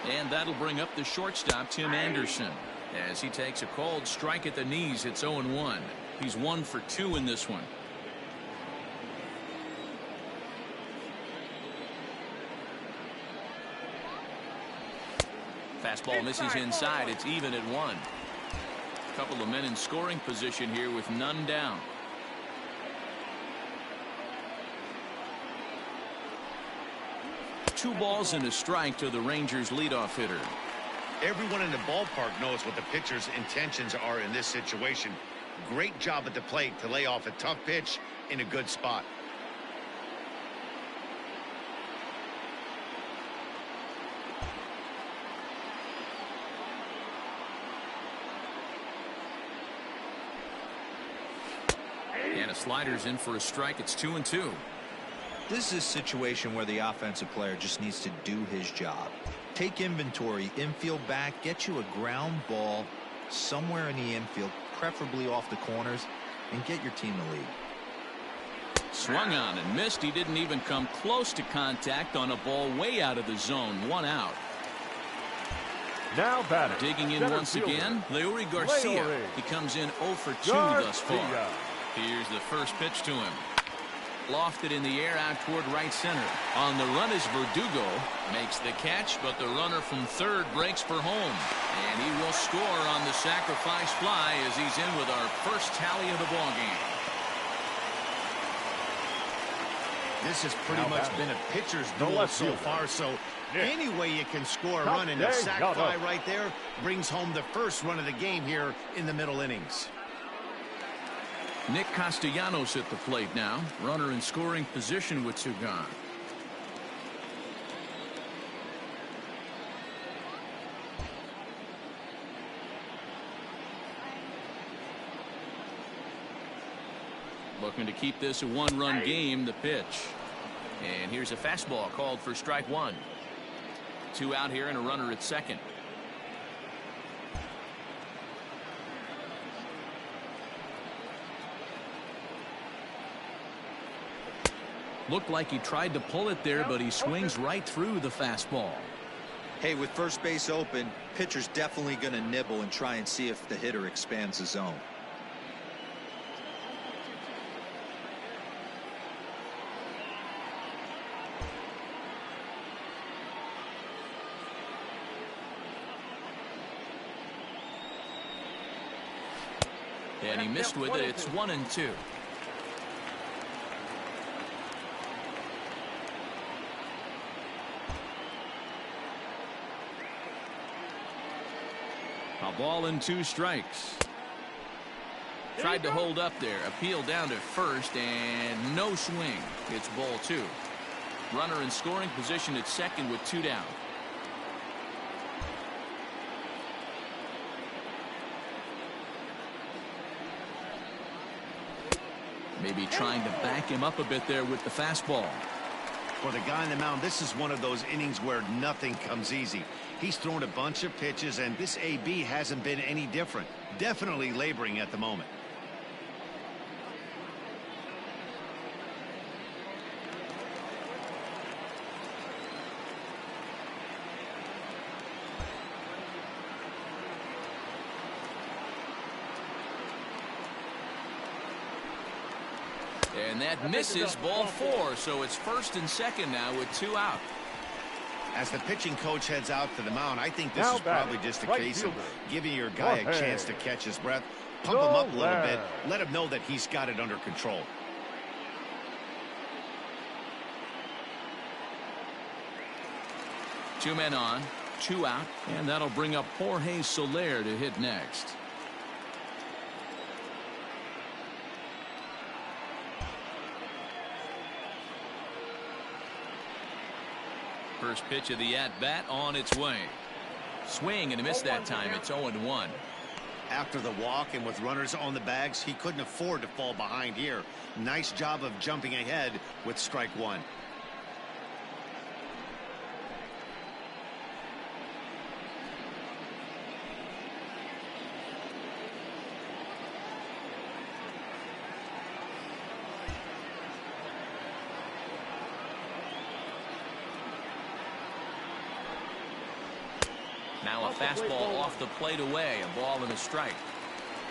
And that'll bring up the shortstop, Tim Anderson, as he takes a called strike at the knees. It's 0-1. He's 1 for 2 in this one. Fastball misses inside. It's even at 1. A couple of men in scoring position here with none down. Two balls and a strike to the Rangers leadoff hitter. Everyone in the ballpark knows what the pitcher's intentions are in this situation. Great job at the plate to lay off a tough pitch in a good spot. And a slider's in for a strike. It's 2-2. This is a situation where the offensive player just needs to do his job. Take inventory, infield back, get you a ground ball somewhere in the infield, preferably off the corners, and get your team the lead. Swung on and missed. He didn't even come close to contact on a ball way out of the zone. 1 out. Now batting. Digging in center once fielder, again, Leury Garcia. Leury. He comes in 0 for 2 thus far. Here's the first pitch to him. Lofted in the air out toward right center. On the run is Verdugo. Makes the catch, but the runner from third breaks for home. And he will score on the sacrifice fly as he's in with our first tally of the ballgame. This has pretty much been a pitcher's duel so far, so any way you can score a run, and a sac fly right there brings home the first run of the game here in the middle innings. Nick Castellanos at the plate now. Runner in scoring position with 2 gone. Looking to keep this a 1-run game. The pitch. And here's a fastball called for strike 1. 2 out here and a runner at second. Looked like he tried to pull it there, but he swings right through the fastball. Hey, with first base open, pitcher's definitely going to nibble and try and see if the hitter expands the zone. And he missed with it. It's 1-2. A ball and 2 strikes. Tried to hold up there. Appeal down to first and no swing. It's ball 2. Runner in scoring position at second with 2 down. Maybe trying to back him up a bit there with the fastball. For the guy on the mound, this is one of those innings where nothing comes easy. He's thrown a bunch of pitches, and this AB hasn't been any different. Definitely laboring at the moment. And that misses, ball 4, so it's first and second now with 2 out. As the pitching coach heads out to the mound, I think this is probably just a case of giving your guy a chance to catch his breath, pump him up a little bit, let him know that he's got it under control. Two men on, 2 out, and that'll bring up Jorge Soler to hit next. First pitch of the at-bat on its way. Swing and a miss that time. It's 0-1. After the walk and with runners on the bags, he couldn't afford to fall behind here. Nice job of jumping ahead with strike 1. Now a fastball off the plate away. A ball and a strike.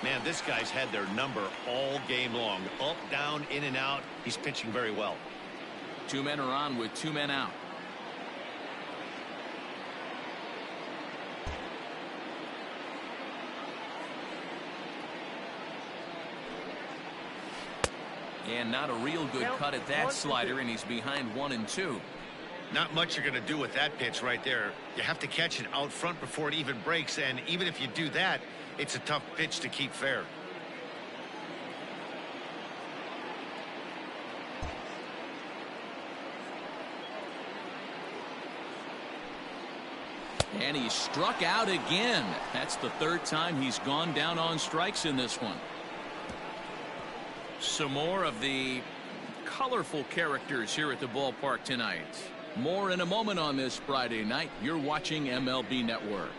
Man, this guy's had their number all game long. Up, down, in and out. He's pitching very well. 2 men are on with 2 men out. And not a real good cut at that slider, and he's behind 1-2. Not much you're going to do with that pitch right there. You have to catch it out front before it even breaks, and even if you do that, it's a tough pitch to keep fair. And he struck out again. That's the 3rd time he's gone down on strikes in this one. Some more of the colorful characters here at the ballpark tonight. More in a moment on this Friday night. You're watching MLB Network.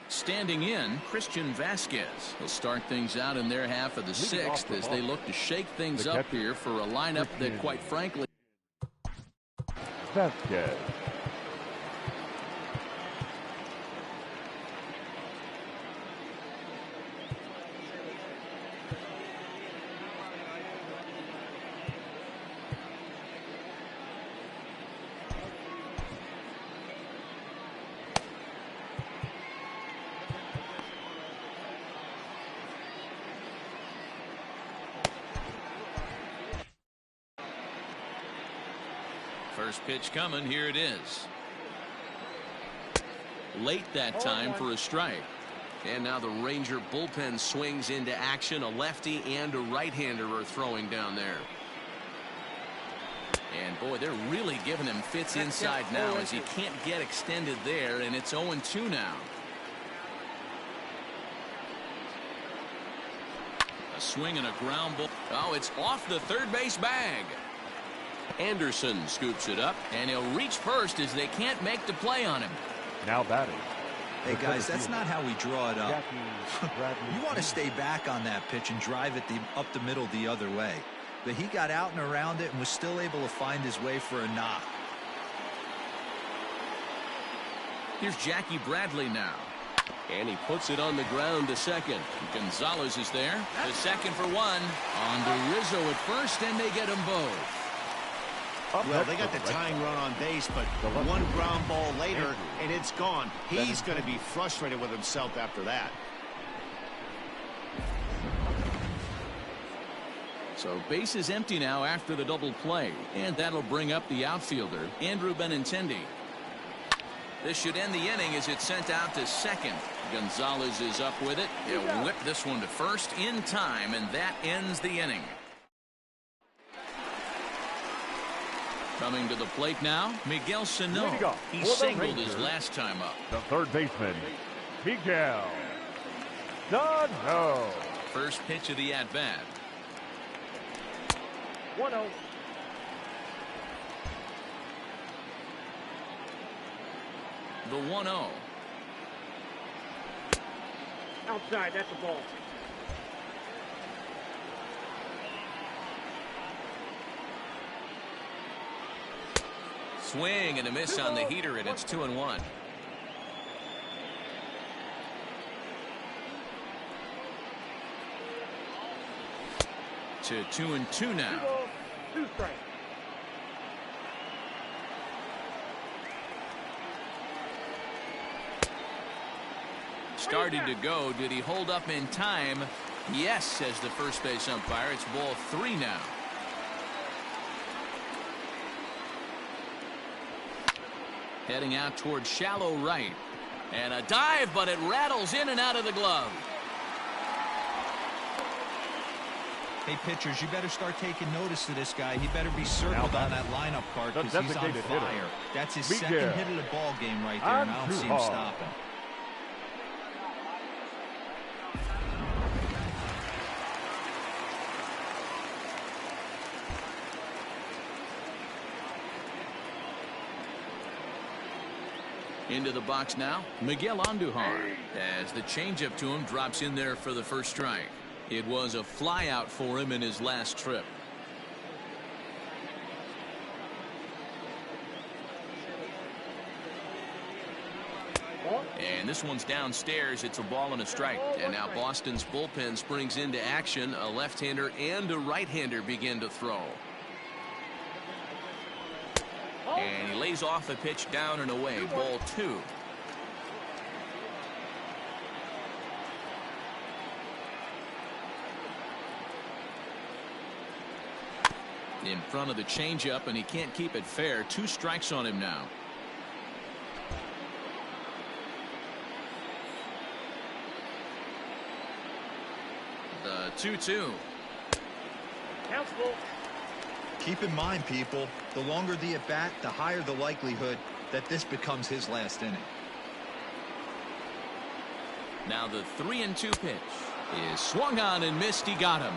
Standing in, Christian Vasquez will start things out in their half of the 6th as they look to shake things up here for a lineup that, quite frankly, Vasquez. First pitch coming. Here it is. Late that time for a strike. And now the Ranger bullpen swings into action. A lefty and a right-hander are throwing down there. And boy, they're really giving him fits inside now as he can't get extended there, and it's 0-2 now. A swing and a ground ball. Oh, it's off the third base bag. Anderson scoops it up, and he'll reach first as they can't make the play on him. Now batting. Hey, guys, that's not how we draw it up. You want to stay back on that pitch and drive it up the middle the other way. But he got out and around it and was still able to find his way for a knock. Here's Jackie Bradley now. And he puts it on the ground to second. Gonzalez is there. The second for 1. On to Rizzo at first, and they get them both. Well, they got the tying run on base, but one ground ball later, and it's gone. He's going to be frustrated with himself after that. So base is empty now after the double play, and that'll bring up the outfielder, Andrew Benintendi. This should end the inning as it's sent out to second. Gonzalez is up with it. He'll whip this one to first in time, and that ends the inning. Coming to the plate now, Miguel Sano. He singled his last time up. The third baseman, Miguel Sano. First pitch of the at-bat. 1-0. The 1-0. Outside, that's a ball. Swing and a miss on the heater, and it's 2-1. To 2-2 now. 2 strikes. Started to go. Did he hold up in time? Yes, says the first base umpire. It's ball 3 now. Heading out towards shallow right. And a dive, but it rattles in and out of the glove. Hey, pitchers, you better start taking notice of this guy. He better be circled on that lineup card because he's on fire. That's his second hit of the ball game right there, and I don't see him stopping. Into the box now, Miguel Andujar, as the changeup to him drops in there for the first strike. It was a flyout for him in his last trip. And this one's downstairs. It's a ball and a strike. And now Boston's bullpen springs into action. A left-hander and a right-hander begin to throw. And he lays off a pitch down and away. Ball 2. In front of the changeup, and he can't keep it fair. 2 strikes on him now. The 2-2. Count's full. Keep in mind, people, the longer the at-bat, the higher the likelihood that this becomes his last inning. Now the 3-2 pitch is swung on and missed. He got him.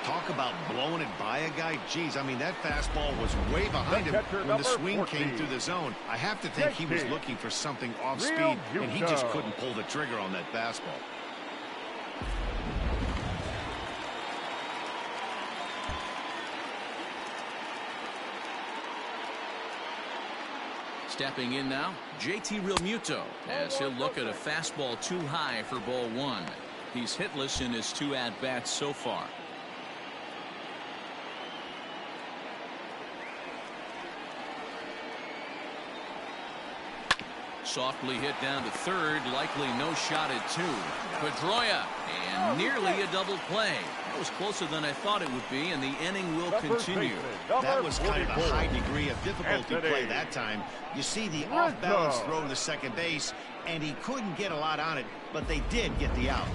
Talk about blowing it by a guy. Geez, I mean, that fastball was way behind him when the swing came through the zone. I have to think he was looking for something off speed, and he just couldn't pull the trigger on that fastball. Stepping in now, JT Realmuto, as he'll look at a fastball too high for ball 1. He's hitless in his 2 at-bats so far. Softly hit down to third, likely no shot at 2. Pedroia, and nearly a double play. That was closer than I thought it would be, and the inning will continue. That was kind of a high degree of difficulty play that time. You see the off-balance throw to second base, and he couldn't get a lot on it, but they did get the out.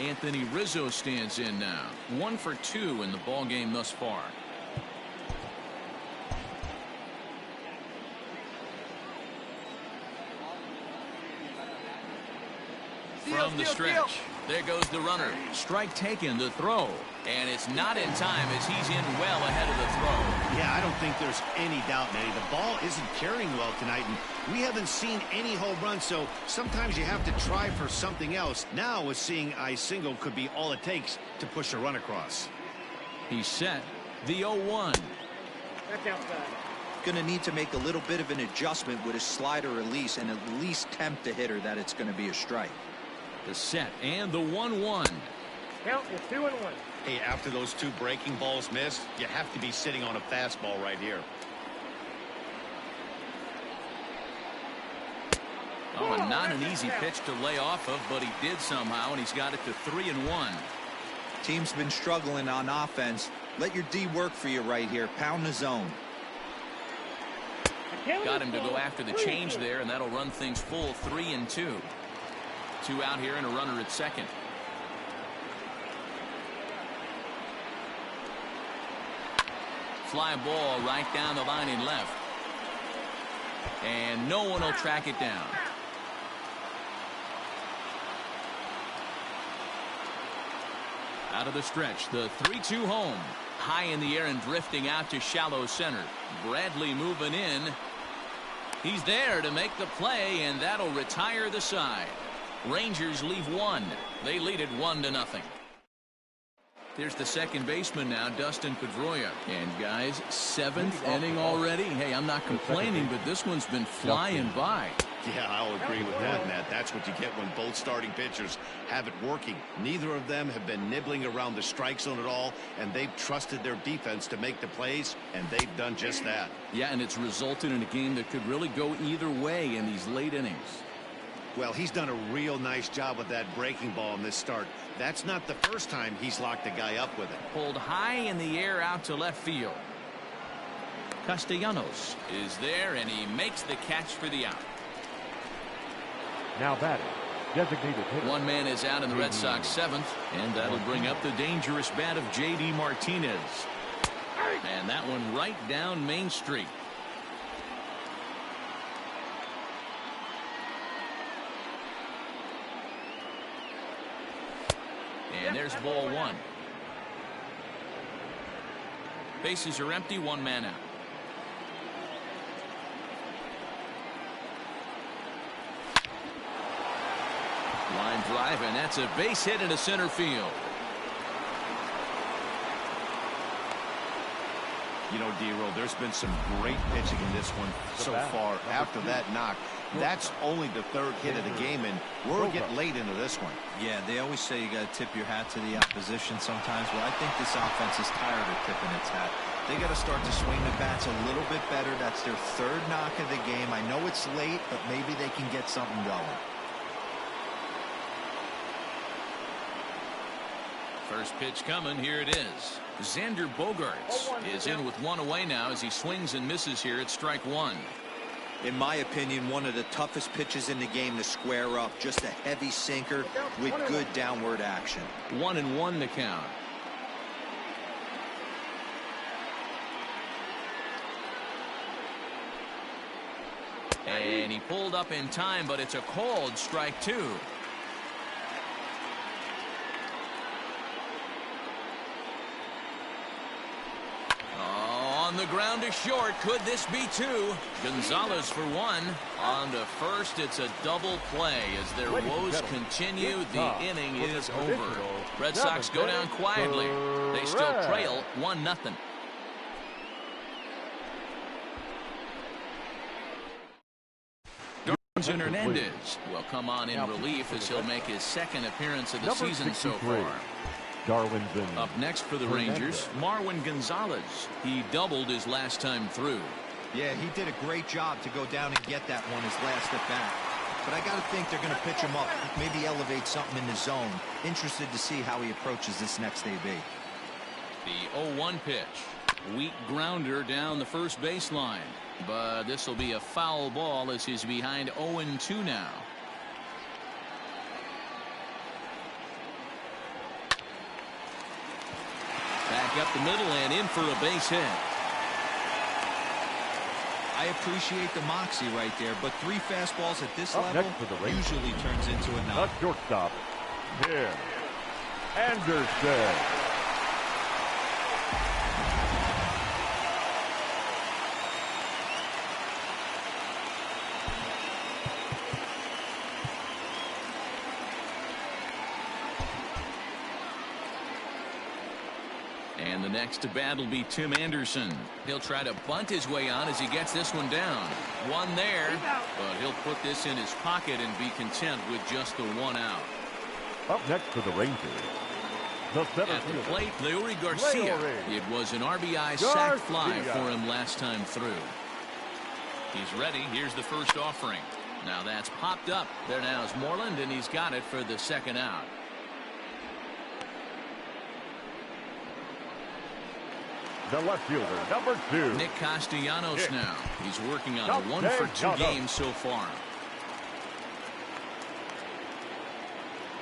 Anthony Rizzo stands in now. 1 for 2 in the ballgame thus far. From the stretch, there goes the runner. Strike taken, the throw, and it's not in time as he's in well ahead of the throw. Yeah, I don't think there's any doubt, Eddie. The ball isn't carrying well tonight, and we haven't seen any home runs, so sometimes you have to try for something else. Now, with seeing a single could be all it takes to push a run across. He's set. The 0-1. That's outside. Going to need to make a little bit of an adjustment with his slider release and at least tempt the hitter that it's going to be a strike. The set and the 1-1. Count is 2-1. Hey, after those 2 breaking balls missed, you have to be sitting on a fastball right here. Oh, and not an easy pitch to lay off of, but he did somehow, and he's got it to 3-1. Team's been struggling on offense. Let your D work for you right here. Pound the zone. Got him to go after the change there, and that'll run things full 3-2. 2 out here and a runner at second. Fly ball right down the line in left. And no one will track it down. Out of the stretch, the 3-2 home. High in the air and drifting out to shallow center. Bradley moving in. He's there to make the play, and that'll retire the side. Rangers leave 1. They lead it 1-0. There's the second baseman now, Dustin Pedroia. And guys, 7th inning already. Hey, I'm not complaining, but this one's been flying by. Yeah, I'll agree with that, Matt. That's what you get when both starting pitchers have it working. Neither of them have been nibbling around the strike zone at all, and they've trusted their defense to make the plays, and they've done just that. Yeah, and it's resulted in a game that could really go either way in these late innings. Well, he's done a real nice job with that breaking ball in this start. That's not the first time he's locked a guy up with it. Pulled high in the air out to left field. Castellanos is there, and he makes the catch for the out. Now batting, designated hitter. One man is out in the Red Sox 7th, and that'll bring up the dangerous bat of J.D. Martinez. And that one right down Main Street. And there's ball 1. Bases are empty, 1 man out. Line drive, and that's a base hit into center field. You know, D-Roll, there's been some great pitching in this one so far. After that knock, That's only the third hit of the game, and we're getting late into this one. Yeah, they always say you got to tip your hat to the opposition sometimes. Well, I think this offense is tired of tipping its hat. They got to start to swing the bats a little bit better. That's their third knock of the game. I know it's late, but maybe they can get something going. First pitch coming. Here it is. Xander Bogaerts is in with one away now as he swings and misses here at strike one. In my opinion, one of the toughest pitches in the game to square up. Just a heavy sinker with good downward action. 1-1 to count. And he pulled up in time, but it's a called strike two. On the ground to short. Could this be two? Gonzalez for one. On to first. It's a double play as their woes continue. The inning is over. Red Sox go down quietly. They still trail 1-0. And Hernandez will come on in relief as he'll make his second appearance of the season so far. Up next for the Rangers, Marwin Gonzalez. He doubled his last time through. Yeah, he did a great job to go down and get that one his last at bat. But I got to think they're going to pitch him up, maybe elevate something in the zone. Interested to see how he approaches this next AB. The 0-1 pitch. Weak grounder down the first baseline. But this will be a foul ball as he's behind 0-2 now. Back up the middle and in for a base hit. I appreciate the moxie right there, but 3 fastballs at this level usually turns into a knock. Shortstop, here, Anderson. And the next to bat will be Tim Anderson. He'll try to bunt his way on as he gets this one down. One there, but he'll put this in his pocket and be content with just the 1 out. Up next for the Rangers, the center at the fielder, plate, Leury Garcia. It was an RBI sac fly for him last time through. He's ready. Here's the first offering. Now that's popped up. There now is Moreland, and he's got it for the second out. the left fielder, number 2. Nick Castellanos now. He's working on a 1-for-2 game so far.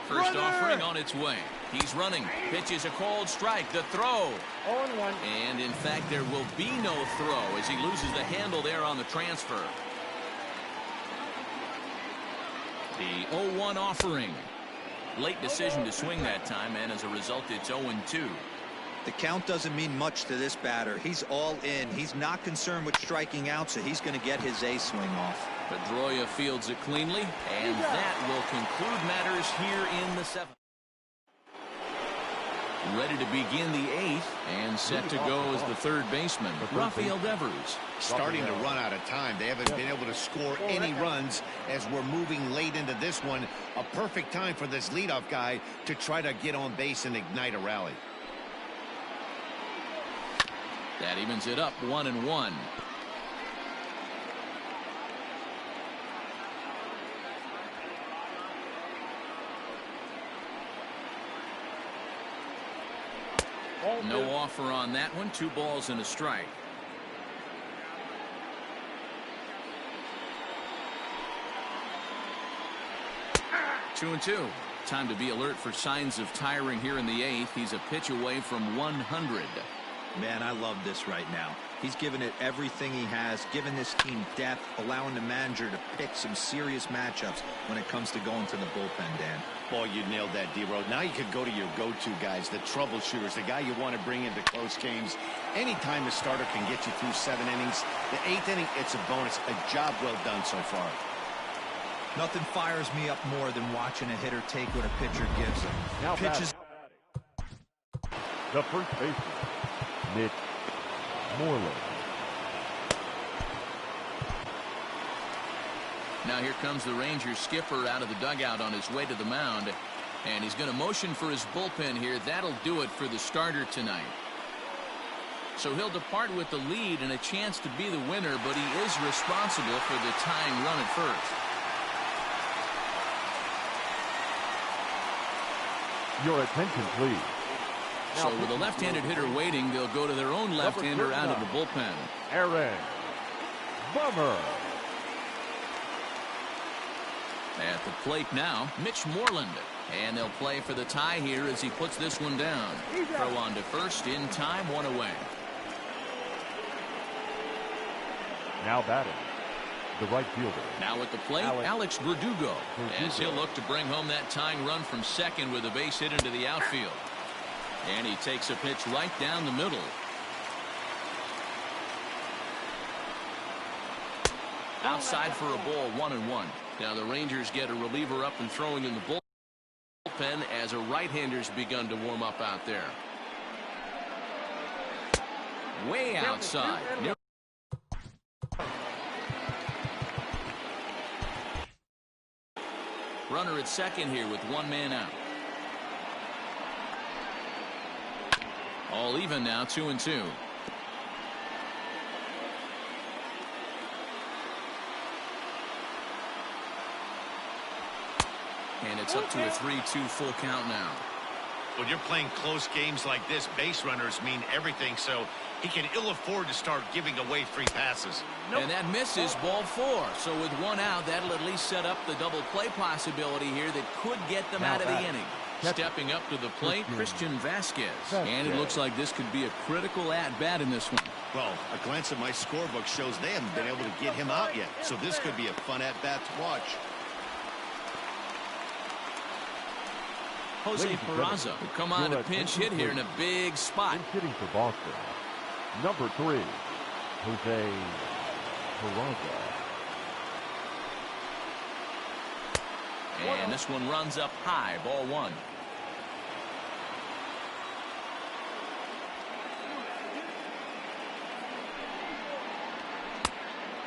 First offering on its way. He's running. Pitches a cold strike. The throw. 0-1. And in fact, there will be no throw as he loses the handle there on the transfer. The 0-1 offering. Late decision to swing that time, and as a result, it's 0-2. The count doesn't mean much to this batter. He's all in. He's not concerned with striking out, so he's going to get his A swing off. Pedroia fields it cleanly, and that will conclude matters here in the 7th. Ready to begin the 8th, and set to go as the third baseman, Rafael Devers. Starting to run out of time. They haven't been able to score any runs as we're moving late into this one. A perfect time for this leadoff guy to try to get on base and ignite a rally. That evens it up 1-1. No offer on that one. 2 balls and a strike. Two and 2. Time to be alert for signs of tiring here in the 8th. He's a pitch away from 100. Man, I love this right now. He's given it everything he has, given this team depth, allowing the manager to pick some serious matchups when it comes to going to the bullpen, Dan. Boy, you nailed that, D-Road. Now you could go to your go-to guys, the troubleshooters, the guy you want to bring into close games. Anytime a starter can get you through 7 innings, the 8th inning, it's a bonus. A job well done so far. Nothing fires me up more than watching a hitter take what a pitcher gives him. Now pitches. The first baseman, Nick Moreland. Now here comes the Rangers skipper out of the dugout on his way to the mound. And he's going to motion for his bullpen here. That'll do it for the starter tonight. So he'll depart with the lead and a chance to be the winner, but he is responsible for the tying run at first. Your attention, please. So with a left-handed hitter waiting, they'll go to their own left-hander out of the bullpen. Aaron Bummer. At the plate now, Mitch Moreland. And they'll play for the tie here as he puts this one down. Throw on to first in time, one away. Now batting, the right fielder. Now at the plate, Alex Verdugo. As he'll look to bring home that tying run from second with a base hit into the outfield. And he takes a pitch right down the middle. Outside for a ball, 1-1. Now the Rangers get a reliever up and throwing in the bullpen as a right-hander's begun to warm up out there. Way outside. Runner at second here with one man out. All even now, 2-2. And it's up to a 3-2 full count now. When you're playing close games like this, base runners mean everything, so he can ill afford to start giving away free passes. And that misses, ball 4. So with one out, that'll at least set up the double play possibility here that could get them out of the inning. Stepping up to the plate, Christian Vasquez. And it looks like this could be a critical at-bat in this one. Well, a glance at my scorebook shows they haven't been able to get him out yet, so this could be a fun at-bat to watch. Jose Peraza will come on a pinch hit here in a big spot. Hitting for Boston, number 3, Jose Peraza. And this one runs up high, ball 1.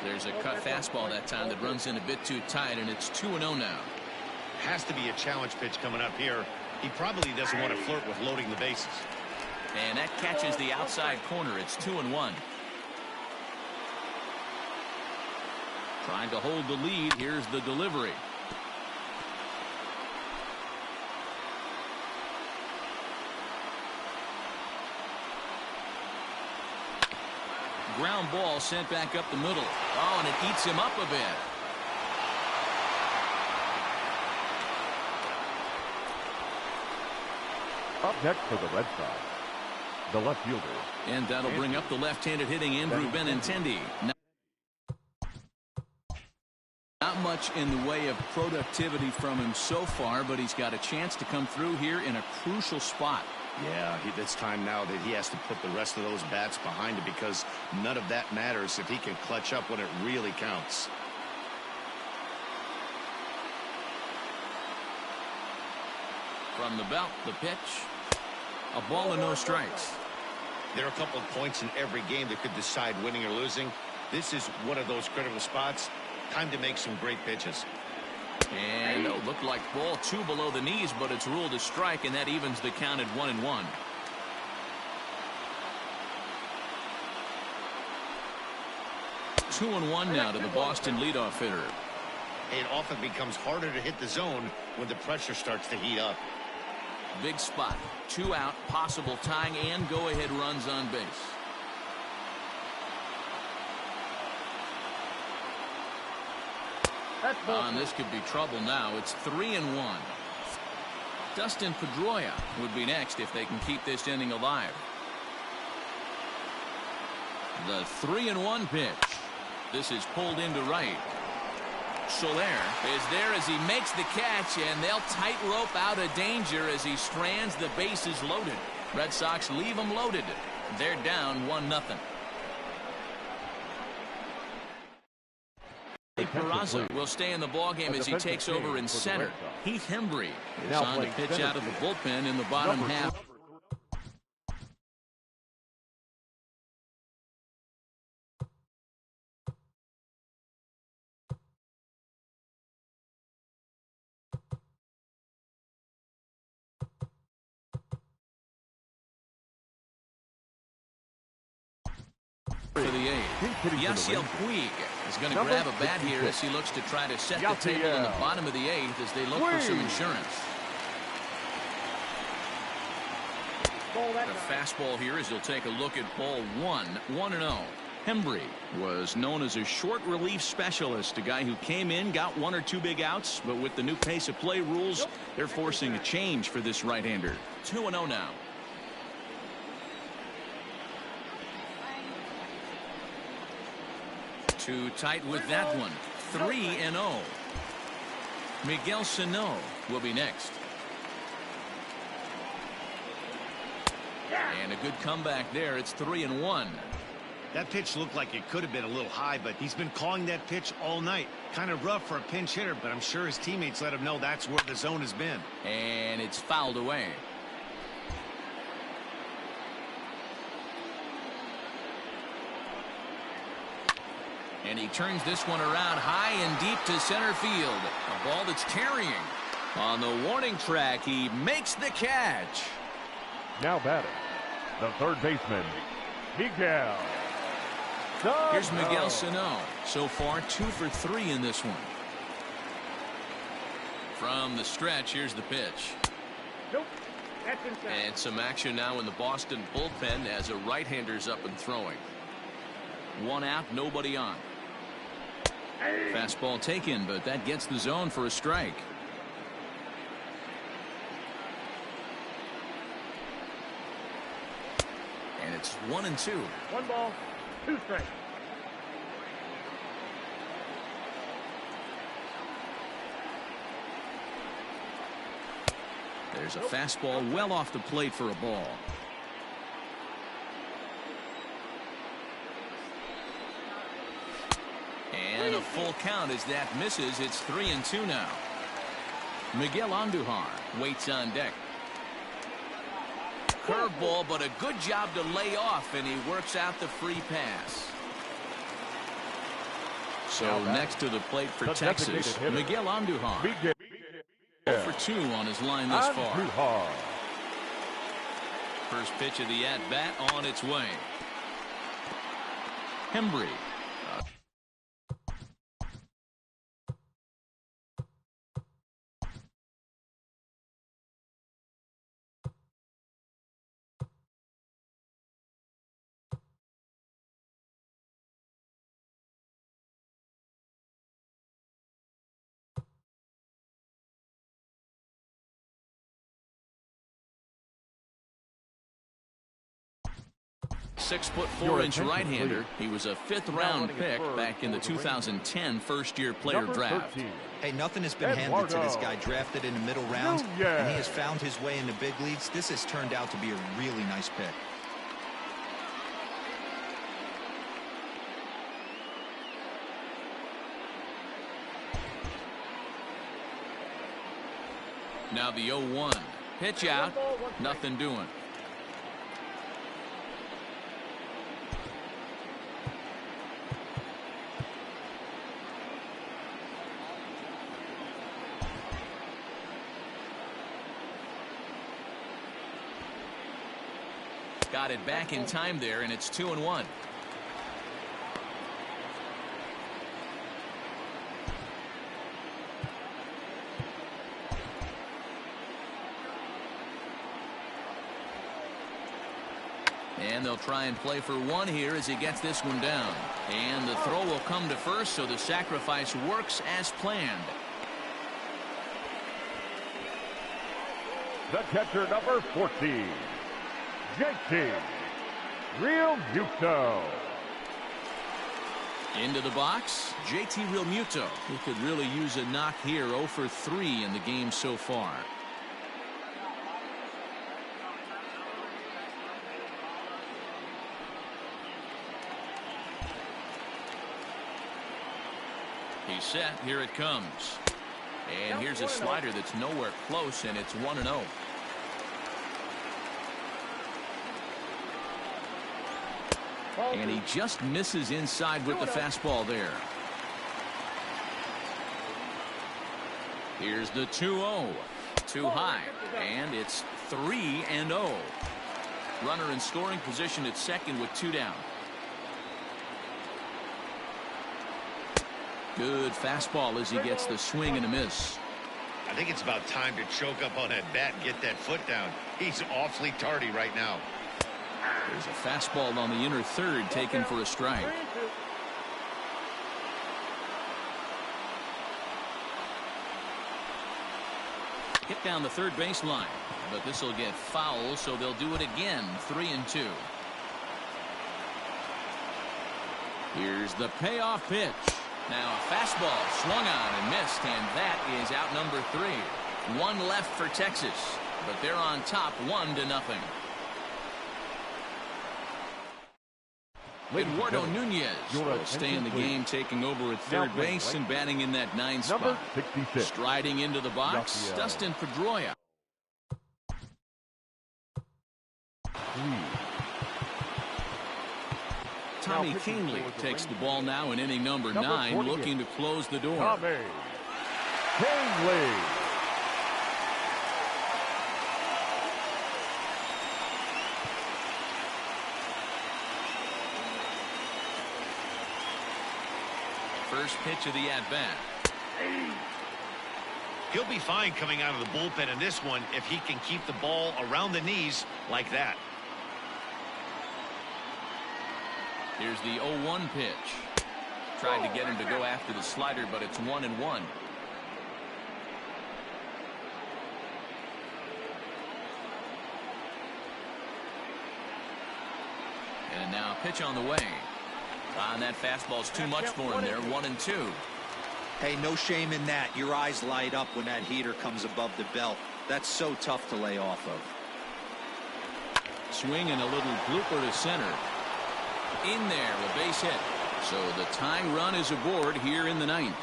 There's a cut fastball that time that runs in a bit too tight, and it's 2-0 now. Has to be a challenge pitch coming up here. He probably doesn't want to flirt with loading the bases. And that catches the outside corner. It's 2-1. Trying to hold the lead. Here's the delivery. Ground ball sent back up the middle. Oh, and it eats him up a bit. Up next for the Red Sox, the left fielder. And that'll bring up the left-handed hitting Andrew Benintendi. Not much in the way of productivity from him so far, but he's got a chance to come through here in a crucial spot. Yeah, it's time now that he has to put the rest of those bats behind it, because none of that matters if he can clutch up when it really counts. From the belt, the pitch. A ball and no strikes. There are a couple of points in every game that could decide winning or losing. This is one of those critical spots. Time to make some great pitches. And it'll look like ball 2 below the knees, but it's ruled a strike, and that evens the count at 1-1. Two and one now to the Boston leadoff hitter. It often becomes harder to hit the zone when the pressure starts to heat up. Big spot. 2 out, possible tying and go-ahead runs on base. This could be trouble now. It's 3-1. Dustin Pedroia would be next if they can keep this inning alive. The 3-1 pitch. This is pulled into right. Soler is there as he makes the catch, and they'll tightrope out of danger as he strands the bases loaded. Red Sox leave them loaded. They're down 1-0. Peraza will stay in the ballgame as he takes over in center. Heath Hembry is on to pitch out of the bullpen in the bottom half. for the eighth. Yasiel Puig is going to grab a bat here as he looks to try to set the table in the bottom of the eighth as they look for some insurance. The fastball here as he'll take a look at ball 1-0. Hembry was known as a short relief specialist, a guy who came in, got 1 or 2 big outs, but with the new pace of play rules, they're forcing a change for this right-hander. 2-0 now. Too tight with that one. 3-0. Miguel Sano will be next. And a good comeback there. It's 3-1. That pitch looked like it could have been a little high, but he's been calling that pitch all night. Kind of rough for a pinch hitter, but I'm sure his teammates let him know that's where the zone has been. And it's fouled away. And he turns this one around high and deep to center field. A ball that's carrying. On the warning track, he makes the catch. Now batting, the third baseman, Miguel Sano. Here's Miguel Sano. So far, 2 for 3 in this one. From the stretch, here's the pitch. Nope. That's inside. And some action now in the Boston bullpen as a right-hander's up and throwing. 1 out, nobody on. Fastball taken, but that gets the zone for a strike. And it's 1-2. 1 ball, 2 strikes. There's a fastball well off the plate for a ball. And a full count as that misses. It's 3-2 now. Miguel Andujar waits on deck. Curveball, but a good job to lay off, and he works out the free pass. So next to the plate for Texas, Miguel Andujar. 0 for 2 on his line thus far. First pitch of the at-bat on its way. Hembry. Six-foot-4-inch right-hander. He was a 5th-round pick back in the 2010 first-year player draft. Hey, nothing has been handed to this guy, drafted in the middle rounds, and he has found his way in the big leagues. This has turned out to be a really nice pick. Now the 0-1. Pitch out. Nothing doing. Got it back in time there, and it's 2-1. And they'll try and play for 1 here as he gets this one down. And the throw will come to first, so the sacrifice works as planned. The catcher, number 14. JT Realmuto. Into the box, JT Realmuto. He could really use a knock here. 0 for 3 in the game so far. He's set. Here it comes. And here's a slider that's nowhere close, and it's 1-0. And he just misses inside with the fastball there. Here's the 2-0. Too high. And it's 3-0. Runner in scoring position at second with 2 down. Good fastball as he gets the swing and a miss. I think it's about time to choke up on that bat and get that foot down. He's awfully tardy right now. There's a fastball on the inner third taken for a strike. Hit down the third baseline, but this will get foul, so they'll do it again. 3-2. Here's the payoff pitch. Now a fastball swung on and missed, and that is out number 3. One left for Texas, but they're on top 1-0. Eduardo Nunez will stay in the game, taking over at third base and batting in that 9 spot. Striding into the box, Dustin Pedroia. Tommy Kahnle takes the ball now in inning number 9, looking to close the door. Tommy Kahnle. First pitch of the at-bat. He'll be fine coming out of the bullpen in this one if he can keep the ball around the knees like that. Here's the 0-1 pitch. Tried to get him to go after the slider, but it's 1-1. And now a pitch on the way. And that fastball's too much for him there. 1-2. Hey, no shame in that. Your eyes light up when that heater comes above the belt. That's so tough to lay off of. Swing and a little blooper to center. In there, a base hit. So the tying run is aboard here in the 9th.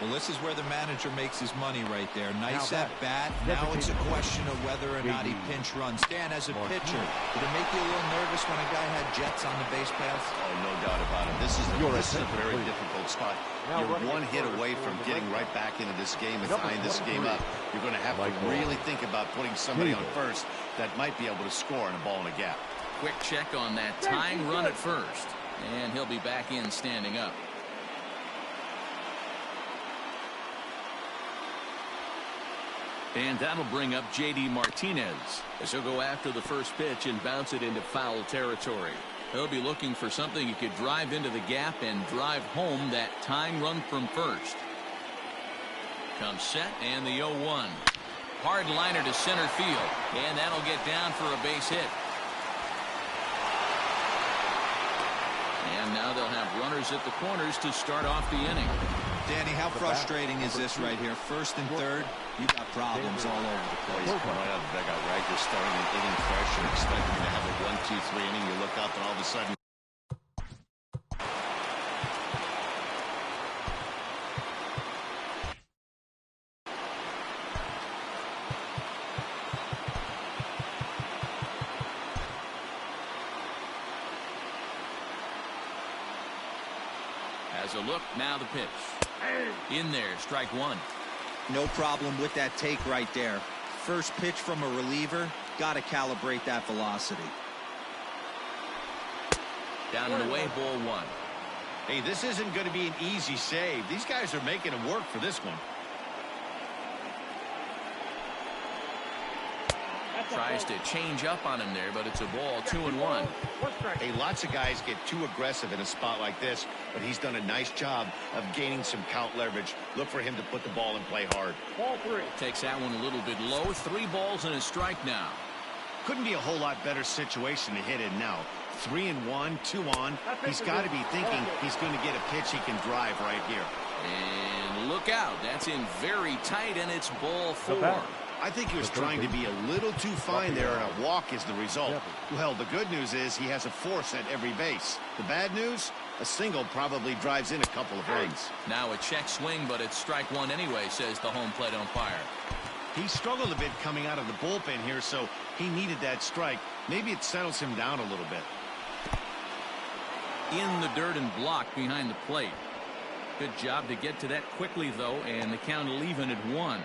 Well, this is where the manager makes his money right there. Nice at bat. Now it's a question of whether or not he pinch runs. Dan, as a pitcher, did it make you a little nervous when a guy had jets on the base paths? Oh, no doubt about it. This is a very difficult spot. You're one hit away from getting right back into this game and tying this game up. You're going to have to really think about putting somebody on first that might be able to score on a ball in a gap. Quick check on that tying run at first. And he'll be back in standing up. And that'll bring up J.D. Martinez as he'll go after the first pitch and bounce it into foul territory. He'll be looking for something he could drive into the gap and drive home that tying run from first. Comes set and the 0-1. Hard liner to center field, and that'll get down for a base hit. And now they'll have runners at the corners to start off the inning. Danny, how frustrating is this right here? First and third, you got problems all over the place. Right out of the dugout, right? You're starting an inning fresh and expecting to have a 1-2-3 inning. You look up and all of a sudden. As a look, now the pitch. In there, strike 1. No problem with that take right there. First pitch from a reliever, got to calibrate that velocity. Down and away, ball 1. Hey, this isn't going to be an easy save. These guys are making it work for this one. Tries to change up on him there, but it's a ball. 2-1. Hey, lots of guys get too aggressive in a spot like this, but he's done a nice job of gaining some count leverage. Look for him to put the ball and play hard. Ball 3. Takes that one a little bit low. 3 balls and a strike now. Couldn't be a whole lot better situation to hit in now. 3-1, 2 on. He's got to be thinking he's going to get a pitch he can drive right here. And look out. That's in very tight, and it's ball 4. I think he was trying to be a little too fine there, and a walk is the result. Well, the good news is he has a force at every base. The bad news, a single probably drives in a couple of runs. Now a check swing, but it's strike 1 anyway, says the home plate umpire. He struggled a bit coming out of the bullpen here, so he needed that strike. Maybe it settles him down a little bit. In the dirt and blocked behind the plate. Good job to get to that quickly, though, and the count will even at 1.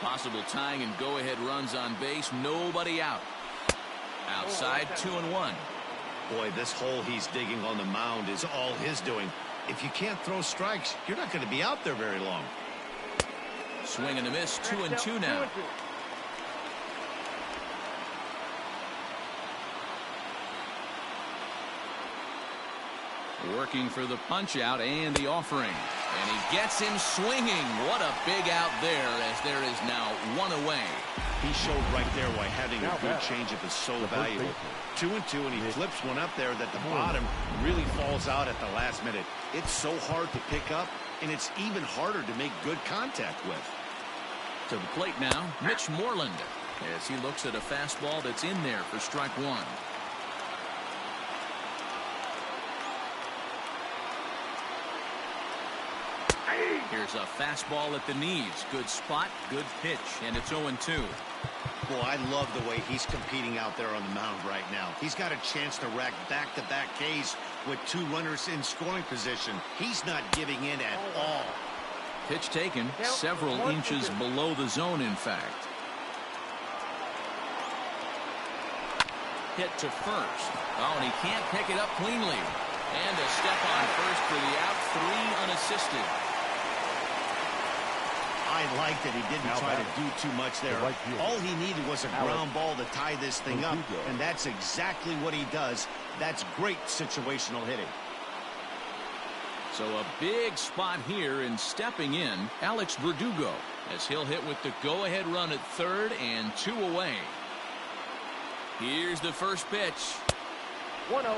Possible tying and go-ahead runs on base. Nobody out. Outside, 2-1. Boy, this hole he's digging on the mound is all his doing. If you can't throw strikes, you're not going to be out there very long. Swing and a miss, 2-2 now. Working for the punch out and the offering. And he gets him swinging. What a big out there, as there is now one away. He showed right there why having a good changeup is so valuable. 2-2, and he flips one up there that the bottom really falls out at the last minute. It's so hard to pick up, and it's even harder to make good contact with. To the plate now, Mitch Moreland, as he looks at a fastball that's in there for strike one. Here's a fastball at the knees. Good spot, good pitch, and it's 0-2. Boy, I love the way he's competing out there on the mound right now. He's got a chance to rack back-to-back Ks with 2 runners in scoring position. He's not giving in at all. Pitch taken several inches below the zone, in fact. Hit to first. Oh, and he can't pick it up cleanly. And a step on first for the out, 3 unassisted. I like that he didn't try to do too much there. All he needed was a ground ball to tie this thing up, and that's exactly what he does. That's great situational hitting. So a big spot here, and stepping in, Alex Verdugo, as he'll hit with the go-ahead run at third and 2 away. Here's the first pitch. 1-0.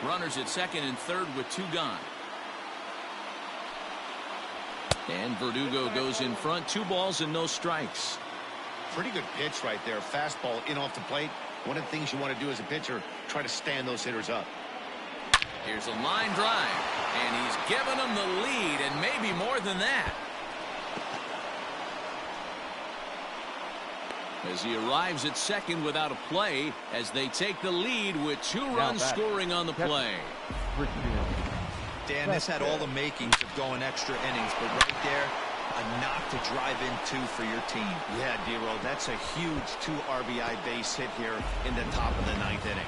Runners at second and third with 2 gone. And Verdugo goes in front. 2 balls and no strikes. Pretty good pitch right there. Fastball in off the plate. One of the things you want to do as a pitcher, try to stand those hitters up. Here's a line drive. And he's given them the lead, and maybe more than that. As he arrives at second without a play, as they take the lead with 2 runs scoring on the play. Dan, this had all the makings of going extra innings, but right there, a knock to drive in 2 for your team. Yeah, D-Roll, that's a huge 2 RBI base hit here in the top of the 9th inning.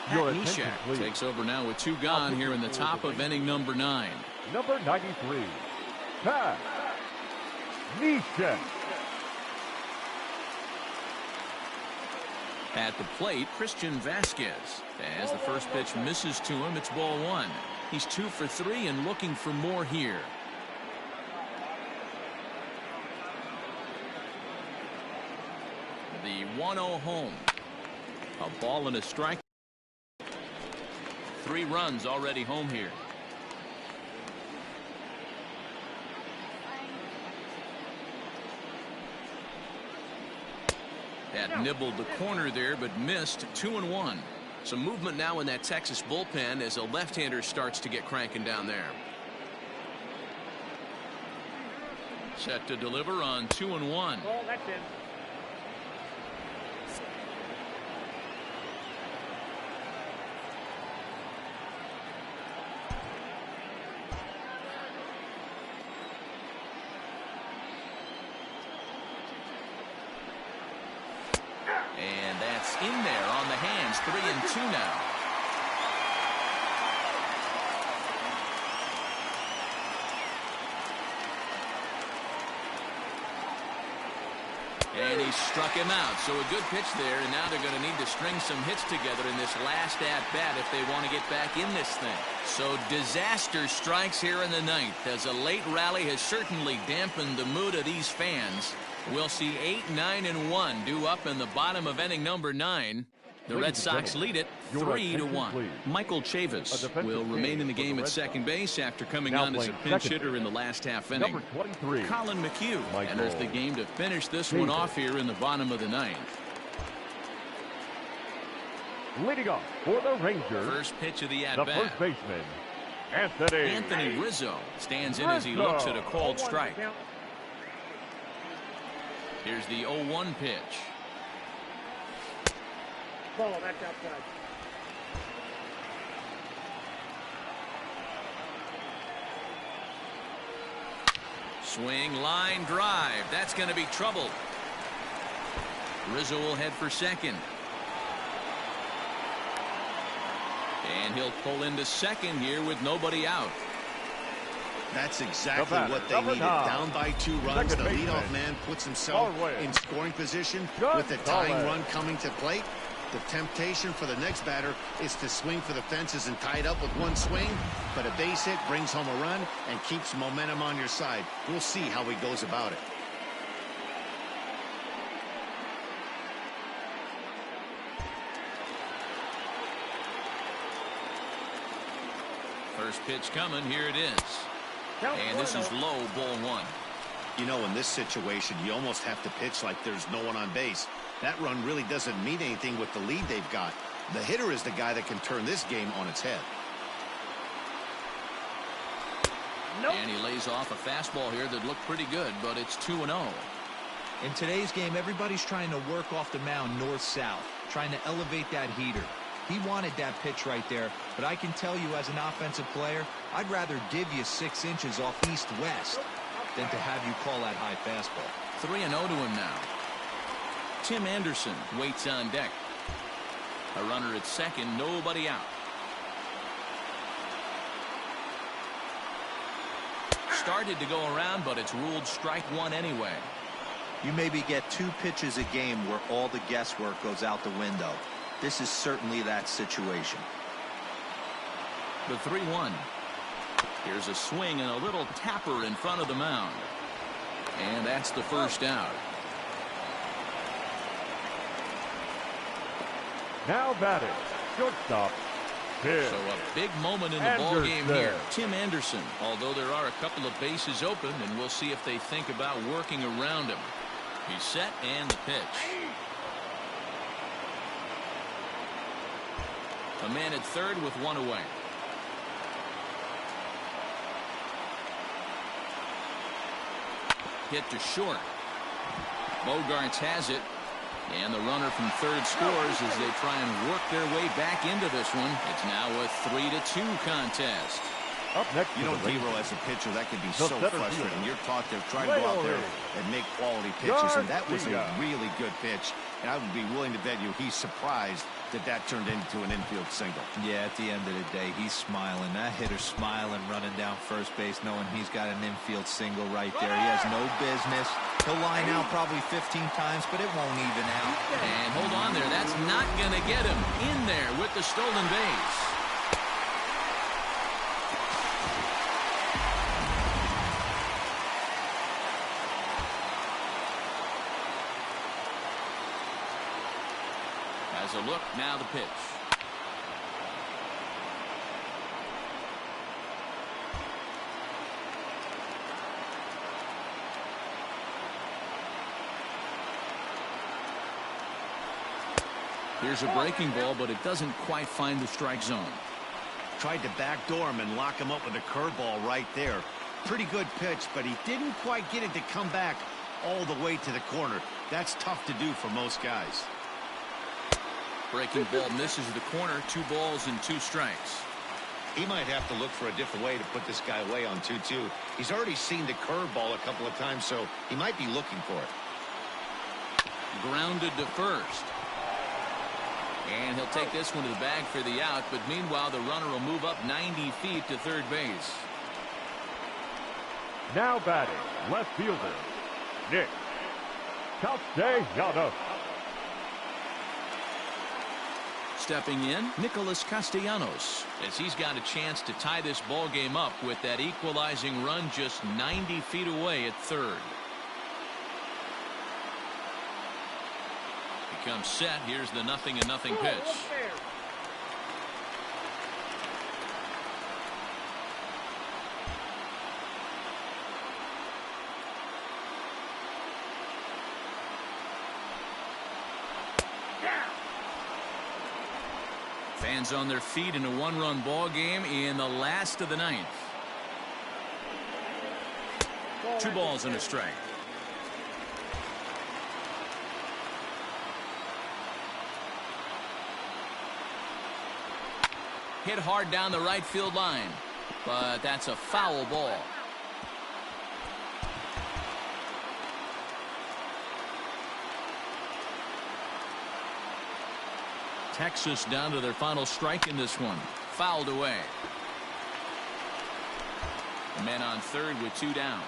Pat Neshek takes over now with 2 gone here in the top of inning number 9. Number 93, Pat Neshek. At the plate, Christian Vasquez. As the first pitch misses to him, it's ball 1. He's 2 for 3 and looking for more here. The 1-0 home. A ball and a strike. 3 runs already home here. That nibbled the corner there, but missed. 2-1. Some movement now in that Texas bullpen as a left-hander starts to get cranking down there. Set to deliver on 2-1. Ball, that's in. And that's in there on the hands. 3-2 now. And he struck him out. So a good pitch there, and now they're going to need to string some hits together in this last at-bat if they want to get back in this thing. So disaster strikes here in the 9th, as a late rally has certainly dampened the mood of these fans. We'll see 8, 9, and 1 due up in the bottom of inning number 9. The Red Sox lead it 3-1. Michael Chavis will remain in the game at second base after coming on as a pinch hitter in the last half inning. Colin McHugh enters the game to finish this one off here in the bottom of the 9th. Leading off for the Rangers, first pitch of the the at-bat. first baseman, Anthony Rizzo stands in as he looks at a called strike. Here's the 0-1 pitch. Ball, that's outside. Swing, line drive. That's going to be trouble. Rizzo will head for second. And he'll pull into second here with nobody out. That's exactly what they needed. Down by 2 runs, the leadoff man puts himself in scoring position with the tying run coming to plate. The temptation for the next batter is to swing for the fences and tie it up with one swing, but a base hit brings home a run and keeps momentum on your side. We'll see how he goes about it. First pitch coming. Here it is. And this is low, ball 1. You know, in this situation, you almost have to pitch like there's no one on base. That run really doesn't mean anything with the lead they've got. The hitter is the guy that can turn this game on its head. And he lays off a fastball here that looked pretty good, but it's 2-0. In today's game, everybody's trying to work off the mound north-south, trying to elevate that heater. He wanted that pitch right there, but I can tell you as an offensive player, I'd rather give you 6 inches off east-west than to have you call that high fastball. 3-0 to him now. Tim Anderson waits on deck. A runner at second, nobody out. Started to go around, but it's ruled strike 1 anyway. You maybe get 2 pitches a game where all the guesswork goes out the window. This is certainly that situation. The 3-1. Here's a swing and a little tapper in front of the mound. And that's the first out. Now batting, shortstop, Tim. So a big moment in the ball game here. Tim Anderson, although there are a couple of bases open, and we'll see if they think about working around him. He's set, and the pitch. A man at third with 1 away. Hit to short. Bogarts has it. And the runner from third scores as they try and work their way back into this one. It's now a 3-2 contest. Up next, you know, Dero, as a pitcher, that could be so frustrating. You're taught to try to go out there and make quality pitches, and that was a really good pitch. And I would be willing to bet you he's surprised that that turned into an infield single. Yeah, at the end of the day, he's smiling. That hitter's smiling, running down first base, knowing he's got an infield single right there. He has no business. He'll line out probably 15 times, but it won't even out. And hold on there. That's not going to get him in there with the stolen base. As a look, now the pitch. Here's a breaking ball, but it doesn't quite find the strike zone. Tried to backdoor him and lock him up with a curveball right there. Pretty good pitch, but he didn't quite get it to come back all the way to the corner. That's tough to do for most guys. Breaking ball misses the corner. 2 balls and 2 strikes. He might have to look for a different way to put this guy away on 2-2. He's already seen the curveball a couple of times, so he might be looking for it. Grounded to first. And he'll take this one to the bag for the out, but meanwhile the runner will move up 90 feet to third base. Now batting, left fielder, Nick Castellanos. Stepping in, Nicholas Castellanos, as he's got a chance to tie this ball game up with that equalizing run just 90 feet away at third. Becomes set. Here's the 0-0 pitch. Fans on their feet in a 1-run ball game in the last of the 9th. 2 balls and a strike. Hit hard down the right field line, but that's a foul ball. Texas down to their final strike in this one. Fouled away. Men on third with 2 down.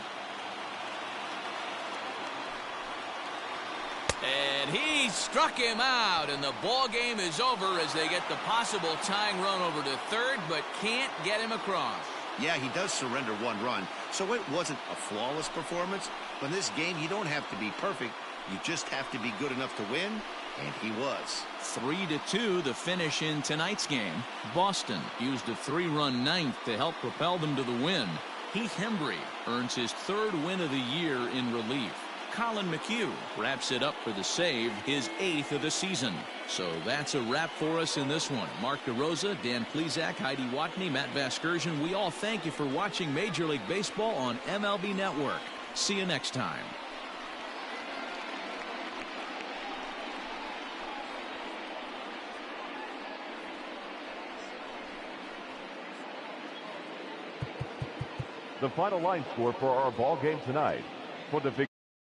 And he struck him out, and the ball game is over as they get the possible tying run over to third, but can't get him across. Yeah, he does surrender 1 run, so it wasn't a flawless performance. But in this game, you don't have to be perfect. You just have to be good enough to win, and he was. 3-2 the finish in tonight's game. Boston used a 3-run ninth to help propel them to the win. Heath Hembree earns his 3rd win of the year in relief. Colin McHugh wraps it up for the save, his 8th of the season. So that's a wrap for us in this one. Mark DeRosa, Dan Plesac, Heidi Watney, Matt Vasgersian. We all thank you for watching Major League Baseball on MLB Network. See you next time. The final line score for our ball game tonight. For the